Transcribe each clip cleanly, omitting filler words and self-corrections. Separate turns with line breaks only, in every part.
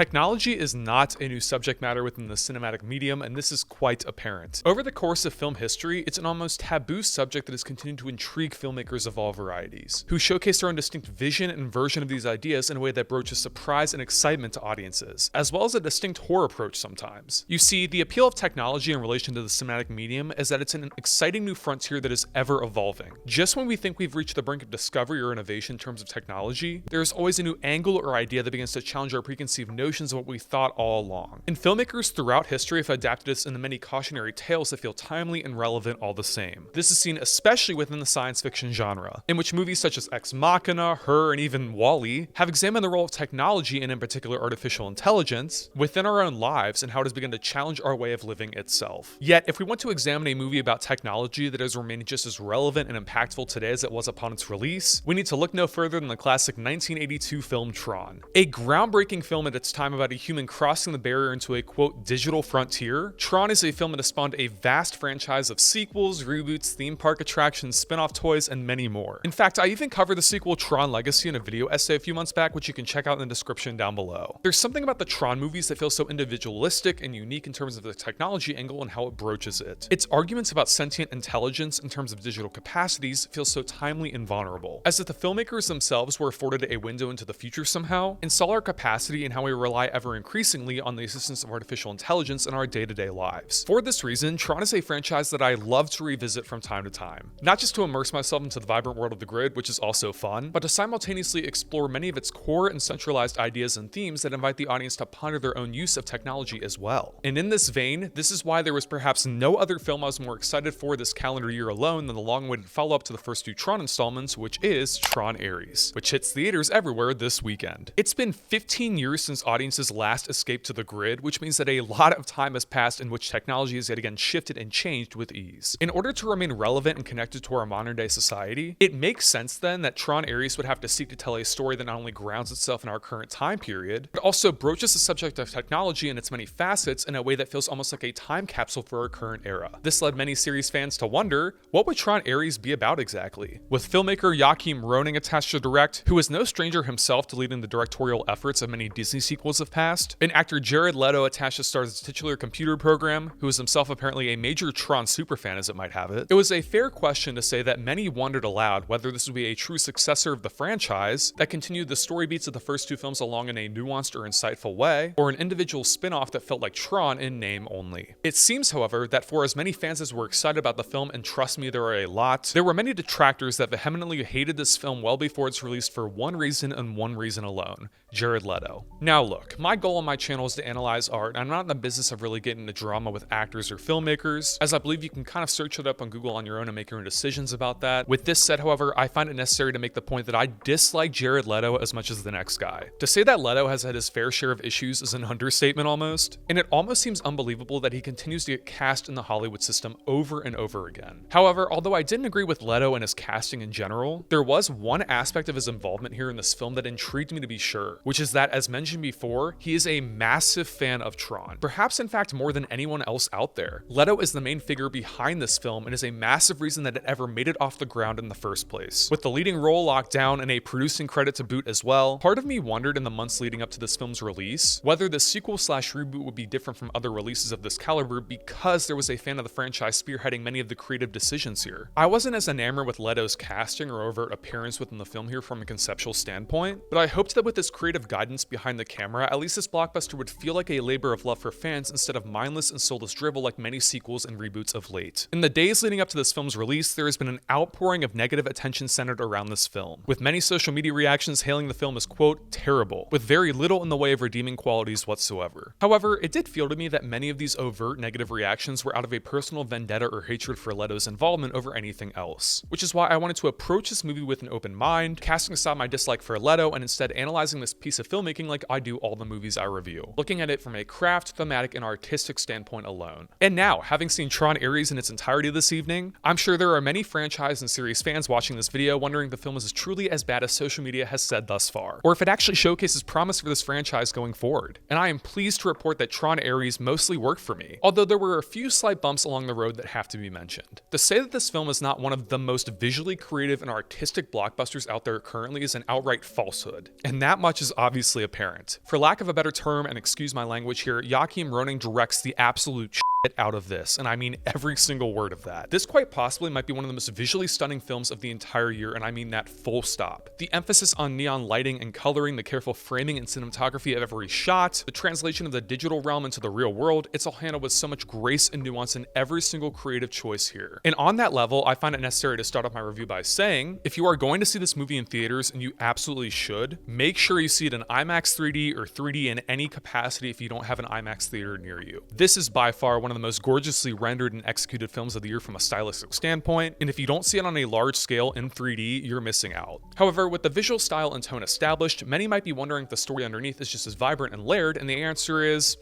Technology is not a new subject matter within the cinematic medium, and this is quite apparent. Over the course of film history, it's an almost taboo subject that has continued to intrigue filmmakers of all varieties, who showcase their own distinct vision and version of these ideas in a way that broaches surprise and excitement to audiences, as well as a distinct horror approach sometimes. You see, the appeal of technology in relation to the cinematic medium is that it's an exciting new frontier that is ever evolving. Just when we think we've reached the brink of discovery or innovation in terms of technology, there's always a new angle or idea that begins to challenge our preconceived notions of what we thought all along. And filmmakers throughout history have adapted this into many cautionary tales that feel timely and relevant all the same. This is seen especially within the science fiction genre, in which movies such as Ex Machina, Her, and even WALL-E have examined the role of technology, and in particular artificial intelligence, within our own lives and how it has begun to challenge our way of living itself. Yet, if we want to examine a movie about technology that has remained just as relevant and impactful today as it was upon its release, we need to look no further than the classic 1982 film TRON. A groundbreaking film at its time about a human crossing the barrier into a quote digital frontier, TRON is a film that has spawned a vast franchise of sequels, reboots, theme park attractions, spin-off toys, and many more. In fact, I even covered the sequel TRON Legacy in a video essay a few months back, which you can check out in the description down below. There's something about the TRON movies that feels so individualistic and unique in terms of the technology angle and how it broaches it. Its arguments about sentient intelligence in terms of digital capacities feel so timely and vulnerable, as if the filmmakers themselves were afforded a window into the future somehow, and saw our capacity and how we rely ever increasingly on the assistance of artificial intelligence in our day-to-day lives. For this reason, TRON is a franchise that I love to revisit from time to time. Not just to immerse myself into the vibrant world of the grid, which is also fun, but to simultaneously explore many of its core and centralized ideas and themes that invite the audience to ponder their own use of technology as well. And in this vein, this is why there was perhaps no other film I was more excited for this calendar year alone than the long-awaited follow-up to the first two TRON installments, which is TRON ARES, which hits theaters everywhere this weekend. It's been 15 years since audiences last escaped to the grid, which means that a lot of time has passed in which technology has yet again shifted and changed with ease. In order to remain relevant and connected to our modern day society, it makes sense then that TRON ARES would have to seek to tell a story that not only grounds itself in our current time period, but also broaches the subject of technology and its many facets in a way that feels almost like a time capsule for our current era. This led many series fans to wonder, what would TRON ARES be about exactly? With filmmaker Joachim Roning attached to direct, who is no stranger himself to leading the directorial efforts of many Disney sequels of past, and actor Jared Leto attached to star as titular computer program, who is himself apparently a major TRON superfan as it might have it, it was a fair question to say that many wondered aloud whether this would be a true successor of the franchise that continued the story beats of the first two films along in a nuanced or insightful way, or an individual spin-off that felt like TRON in name only. It seems, however, that for as many fans as were excited about the film, and trust me, there are a lot, there were many detractors that vehemently hated this film well before its release for one reason and one reason alone: Jared Leto. Now look, my goal on my channel is to analyze art, and I'm not in the business of really getting into drama with actors or filmmakers, as I believe you can kind of search it up on Google on your own and make your own decisions about that. With this said, however, I find it necessary to make the point that I dislike Jared Leto as much as the next guy. To say that Leto has had his fair share of issues is an understatement almost, and it almost seems unbelievable that he continues to get cast in the Hollywood system over and over again. However, although I didn't agree with Leto and his casting in general, there was one aspect of his involvement here in this film that intrigued me to be sure, which is that, as mentioned before, he is a massive fan of TRON, perhaps in fact more than anyone else out there. Leto is the main figure behind this film and is a massive reason that it ever made it off the ground in the first place. With the leading role locked down and a producing credit to boot as well, part of me wondered in the months leading up to this film's release whether the sequel/reboot would be different from other releases of this caliber because there was a fan of the franchise spearheading many of the creative decisions here. I wasn't as enamored with Leto's casting or overt appearance within the film here from a conceptual standpoint, but I hoped that with this creative guidance behind the camera, at least this blockbuster would feel like a labor of love for fans instead of mindless and soulless drivel like many sequels and reboots of late. In the days leading up to this film's release, there has been an outpouring of negative attention centered around this film, with many social media reactions hailing the film as quote terrible, with very little in the way of redeeming qualities whatsoever. However, it did feel to me that many of these overt negative reactions were out of a personal vendetta or hatred for Leto's involvement over anything else, which is why I wanted to approach this movie with an open mind, casting aside my dislike for Leto and instead analyzing this piece of filmmaking like I do all the movies I review, looking at it from a craft, thematic, and artistic standpoint alone. And now, having seen TRON ARES in its entirety this evening, I'm sure there are many franchise and series fans watching this video wondering if the film is truly as bad as social media has said thus far, or if it actually showcases promise for this franchise going forward. And I am pleased to report that TRON ARES mostly worked for me, although there were a few slight bumps along the road that have to be mentioned. To say that this film is not one of the most visually creative and artistic blockbusters out there currently is an outright falsehood, and that much is is obviously apparent. For lack of a better term, and excuse my language here, Joachim Roning directs the absolute shit out of this, and I mean every single word of that. This quite possibly might be one of the most visually stunning films of the entire year, and I mean that full stop. The emphasis on neon lighting and coloring, the careful framing and cinematography of every shot, the translation of the digital realm into the real world, it's all handled with so much grace and nuance in every single creative choice here. And on that level, I find it necessary to start off my review by saying, if you are going to see this movie in theaters, and you absolutely should, make sure you see it in IMAX 3D or 3D in any capacity if you don't have an IMAX theater near you. This is by far one of the most gorgeously rendered and executed films of the year from a stylistic standpoint, and if you don't see it on a large scale in 3D, you're missing out. However, with the visual style and tone established, many might be wondering if the story underneath is just as vibrant and layered, and the answer is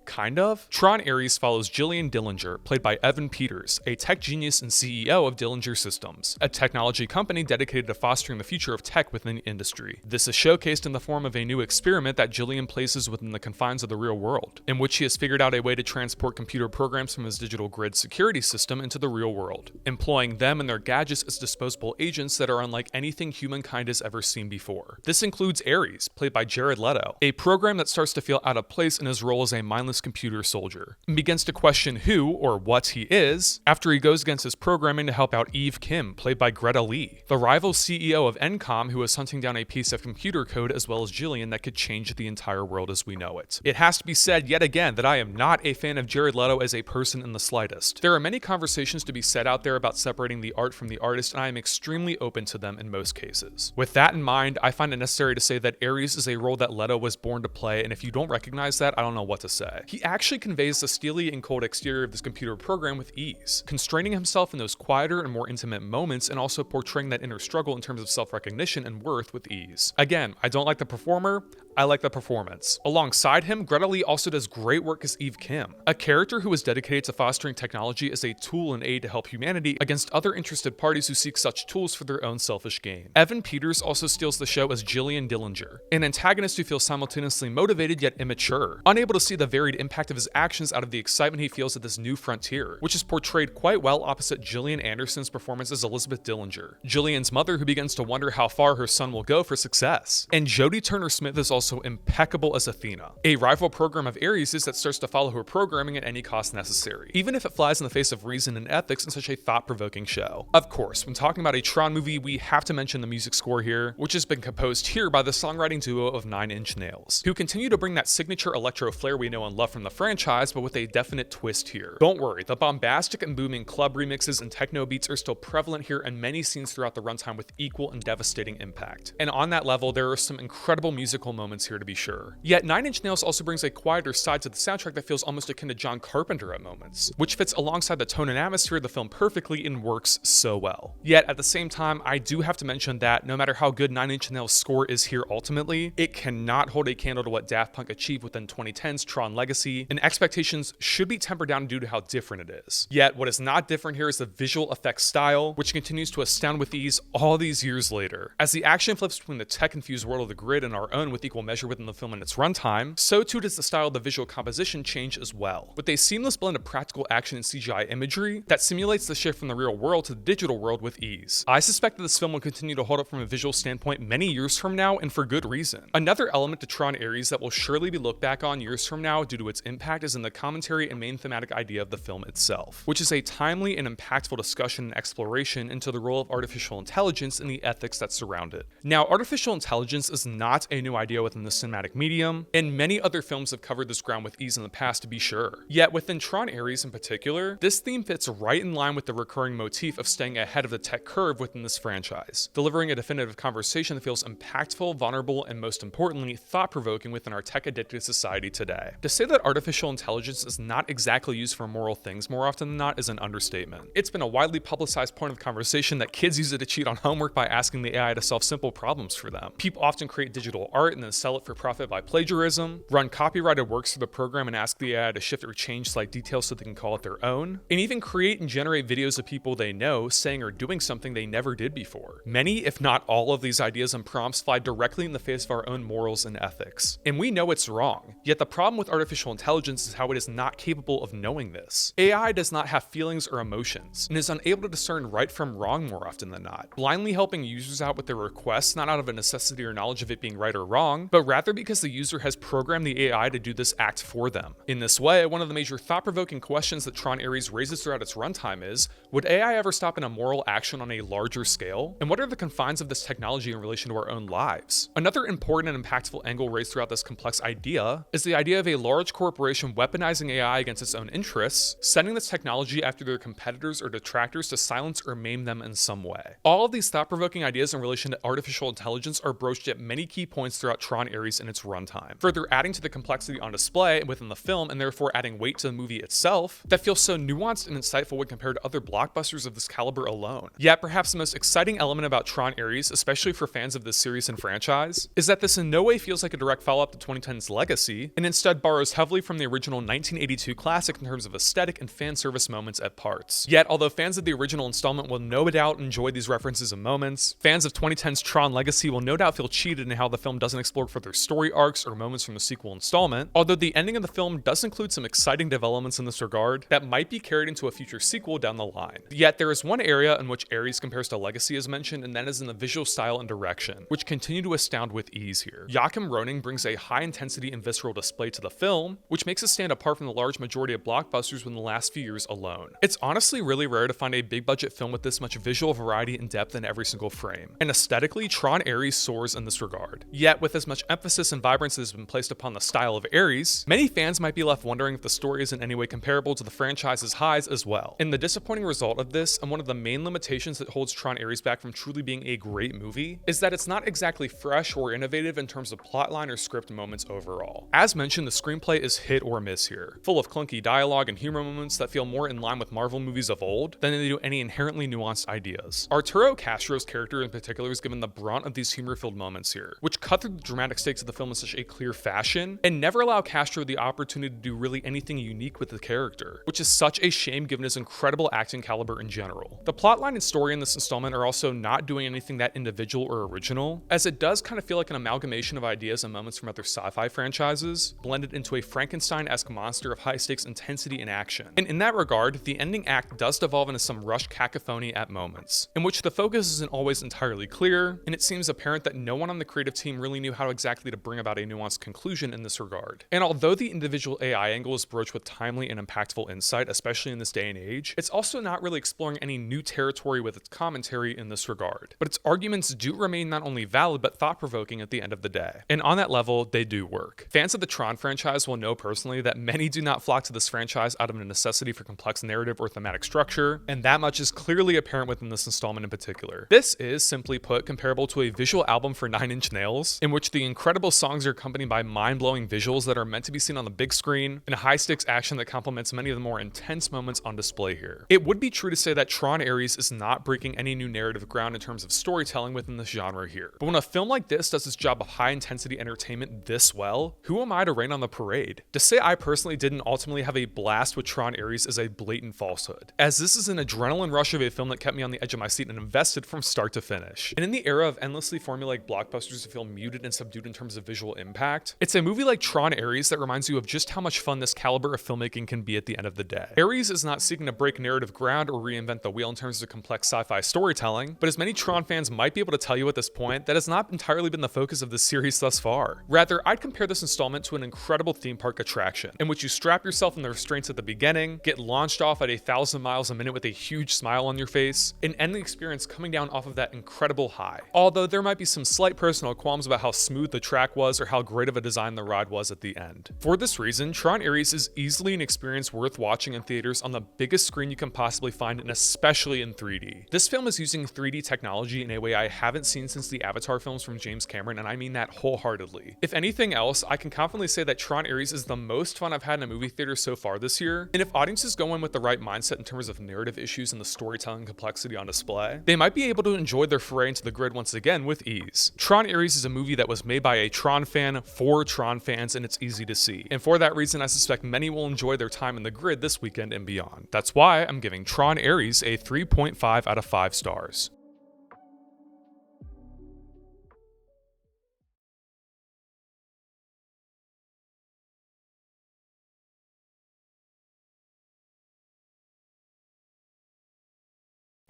kind of. TRON ARES follows Jillian Dillinger, played by Evan Peters, a tech genius and CEO of Dillinger Systems, a technology company dedicated to fostering the future of tech within the industry. This is showcased in the form of a new experiment that Jillian places within the confines of the real world, in which he has figured out a way to transport computer programs from his digital grid security system into the real world, employing them and their gadgets as disposable agents that are unlike anything humankind has ever seen before. This includes ARES, played by Jared Leto, a program that starts to feel out of place in his role as a mindless computer soldier, and begins to question who or what he is after he goes against his programming to help out Eve Kim, played by Greta Lee, the rival CEO of Encom who is hunting down a piece of computer code as well as Jillian that could change the entire world as we know it. It has to be said yet again that I am not a fan of Jared Leto as a person in the slightest. There are many conversations to be said out there about separating the art from the artist, and I am extremely open to them in most cases. With that in mind, I find it necessary to say that ARES is a role that Leto was born to play, and if you don't recognize that, I don't know what to say. He actually conveys the steely and cold exterior of this computer program with ease, constraining himself in those quieter and more intimate moments and also portraying that inner struggle in terms of self-recognition and worth with ease. Again, I don't like the performer, I like the performance. Alongside him, Greta Lee also does great work as Eve Kim, a character who is dedicated to fostering technology as a tool and aid to help humanity against other interested parties who seek such tools for their own selfish gain. Evan Peters also steals the show as Jillian Dillinger, an antagonist who feels simultaneously motivated yet immature, unable to see the varied impact of his actions out of the excitement he feels at this new frontier, which is portrayed quite well opposite Gillian Anderson's performance as Elizabeth Dillinger, Jillian's mother who begins to wonder how far her son will go for success. And Jodie Turner-Smith is also impeccable as Athena, a rival program of ARES that starts to follow her programming at any cost necessary, even if it flies in the face of reason and ethics in such a thought-provoking show. Of course, when talking about a TRON movie, we have to mention the music score here, which has been composed here by the songwriting duo of 9 Inch Nails, who continue to bring that signature electro flair we know and love from the franchise, but with a definite twist here. Don't worry, the bombastic and booming club remixes and techno beats are still prevalent here in many scenes throughout the runtime with equal and devastating impact. And on that level, there are some incredible musical moments here to be sure. Yet 9 Inch Nails also brings a quieter side to the soundtrack that feels almost akin to John Carpenter at moments, which fits alongside the tone and atmosphere of the film perfectly and works so well. Yet at the same time, I do have to mention that no matter how good 9 Inch Nails' score is here ultimately, it cannot hold a candle to what Daft Punk achieved within 2010's Tron Legacy, and expectations should be tempered down due to how different it is. Yet what is not different here is the visual effects style, which continues to astound with ease all these years later. As the action flips between the tech-infused world of the grid and our own with equal measure within the film and its runtime, so too does the style of the visual composition change as well, with a seamless blend of practical action and CGI imagery that simulates the shift from the real world to the digital world with ease. I suspect that this film will continue to hold up from a visual standpoint many years from now, and for good reason. Another element to TRON ARES that will surely be looked back on years from now due to its impact is in the commentary and main thematic idea of the film itself, which is a timely and impactful discussion and exploration into the role of artificial intelligence and the ethics that surround it. Now, artificial intelligence is not a new idea within the cinematic medium, and many other films have covered this ground with ease in the past to be sure. Yet within TRON ARES in particular, this theme fits right in line with the recurring motif of staying ahead of the tech curve within this franchise, delivering a definitive conversation that feels impactful, vulnerable, and most importantly, thought-provoking within our tech-addicted society today. To say that artificial intelligence is not exactly used for moral things more often than not is an understatement. It's been a widely publicized point of conversation that kids use it to cheat on homework by asking the AI to solve simple problems for them. People often create digital art and then sell it for profit by plagiarism, run copyrighted works through the program and ask the AI to shift or change slight details so they can call it their own, and even create and generate videos of people they know saying or doing something they never did before. Many, if not all of these ideas and prompts fly directly in the face of our own morals and ethics. And we know it's wrong. Yet the problem with artificial intelligence is how it is not capable of knowing this. AI does not have feelings or emotions, and is unable to discern right from wrong more often than not, blindly helping users out with their requests not out of a necessity or knowledge of it being right or wrong, but rather because the user has programmed the AI to do this act for them. In this way, one of the major thought-provoking questions that TRON ARES raises throughout its runtime is, would AI ever stop an immoral action on a larger scale? And what are the confines of this technology in relation to our own lives? Another important and impactful angle raised throughout this complex idea is the idea of a large corporation weaponizing AI against its own interests, sending this technology after their competitors or detractors to silence or maim them in some way. All of these thought-provoking ideas in relation to artificial intelligence are broached at many key points throughout TRON ARES in its runtime, further adding to the complexity on display within the film and therefore adding weight to the movie itself that feels so nuanced and insightful when compared to other blockbusters of this caliber alone. Yet perhaps the most exciting element about TRON ARES, especially for fans of this series and franchise, is that this in no way feels like a direct follow-up to 2010's Legacy, and instead borrows heavily from the original 1982 classic in terms of aesthetic and fan service moments at parts. Yet, although fans of the original installment will no doubt enjoy these references and moments, fans of 2010's TRON Legacy will no doubt feel cheated in how the film doesn't explore further story arcs or moments from the sequel installment, although the ending of the film does include some exciting developments in this regard that might be carried into a future sequel down the line. Yet there is one area in which ARES compares to Legacy as mentioned, and that is in the visual style and direction, which continue to astound with ease here. Joachim Roning brings a high intensity and visceral display to the film, which makes it stand apart from the large majority of blockbusters within the last few years alone. It's honestly really rare to find a big budget film with this much visual variety and depth in every single frame, and aesthetically, TRON ARES soars in this regard. Yet with as much emphasis and vibrance that has been placed upon the style of ARES, many fans might be left wondering if the story is in any way comparable to the franchise's highs as well. And the disappointing result of this, and one of the main limitations that holds TRON ARES back from truly being a great movie, is that it's not exactly fresh or innovative in terms of plotline or script moments overall. As mentioned, the screenplay is hit or miss here, full of clunky dialogue and humor moments that feel more in line with Marvel movies of old than they do any inherently nuanced ideas. Arturo Castro's character in particular is given the brunt of these humor-filled moments here, which cut through the dramatic stakes of the film in such a clear fashion and never allow Castro the opportunity to do really anything unique with the character, which is such a shame given his incredible acting caliber in general. The plotline and story in this installment are also not doing anything that individual or original, as it does kind of feel like an amalgamation of ideas and moments from other sci-fi franchises, blended into a Frankenstein-esque monster of high-stakes intensity and action. And in that regard, the ending act does devolve into some rushed cacophony at moments, in which the focus isn't always entirely clear, and it seems apparent that no one on the creative team really knew how exactly to bring about a nuanced conclusion in this regard. And although the individual AI angle is broached with timely and impactful insight, especially in this day and age, it's also not really exploring any new territory with its commentary in this regard. But its arguments do remain not only valid, but thought-provoking at the end of the day. And on that level, they do work. Fans of the TRON franchise will know personally that many do not flock to this franchise out of a necessity for complex narrative or thematic structure, and that much is clearly apparent within this installment in particular. This is, simply put, comparable to a visual album for 9 Inch Nails, in which the incredible songs are accompanied by mind-blowing visuals that are meant to be seen on the big screen, and high-stakes action that complements many of the more intense moments on display here. It would be true to say that TRON ARES is not breaking any new narrative ground in terms of storytelling within this genre here. But when a film like this does its job of high-intensity entertainment this well, who am I to rain on the parade? To say I personally didn't ultimately have a blast with TRON ARES is a blatant falsehood, as this is an adrenaline rush of a film that kept me on the edge of my seat and invested from start to finish. And in the era of endlessly formulaic blockbusters that feel muted and subdued in terms of visual impact, it's a movie like TRON ARES that reminds you of just how much fun this caliber of filmmaking can be at the end of the day. ARES is not seeking to break narrative ground or reinvent the wheel in terms of complex sci-fi storytelling, but as many TRON fans might be able to tell you at this point, that has not entirely been the focus of this series thus far. Rather, I'd compare this installment to an incredible theme park attraction, in which you strap yourself in the restraints at the beginning, get launched off at 1,000 miles a minute with a huge smile on your face, and end the experience coming down off of that incredible high. Although there might be some slight personal qualms about how smooth the track was or how great of a design the ride was at the end. For this reason, TRON ARES is easily an experience worth watching in theaters on the biggest screen you can possibly find, and especially in 3D. This film is using 3D technology in a way I haven't seen since the Avatar films from James Cameron, and I mean that wholeheartedly. If anything else, I can confidently say that TRON ARES is the most fun I've had in a movie theater so far this year, and if audiences go in with the right mindset in terms of narrative issues and the storytelling complexity on display, they might be able to enjoy their foray into the grid once again with ease. TRON ARES is a movie that was made by a TRON fan for TRON fans, and it's easy to see. And for that reason, I suspect many will enjoy their time in the grid this weekend and beyond. That's why I'm giving TRON ARES a 3.5 out of 5 stars.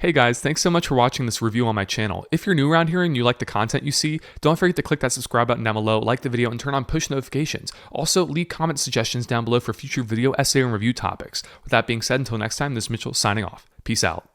Hey guys, thanks so much for watching this review on my channel. If you're new around here and you like the content you see, don't forget to click that subscribe button down below, like the video, and turn on push notifications. Also, leave comment suggestions down below for future video, essay, and review topics. With that being said, until next time, this is Mitchell signing off. Peace out.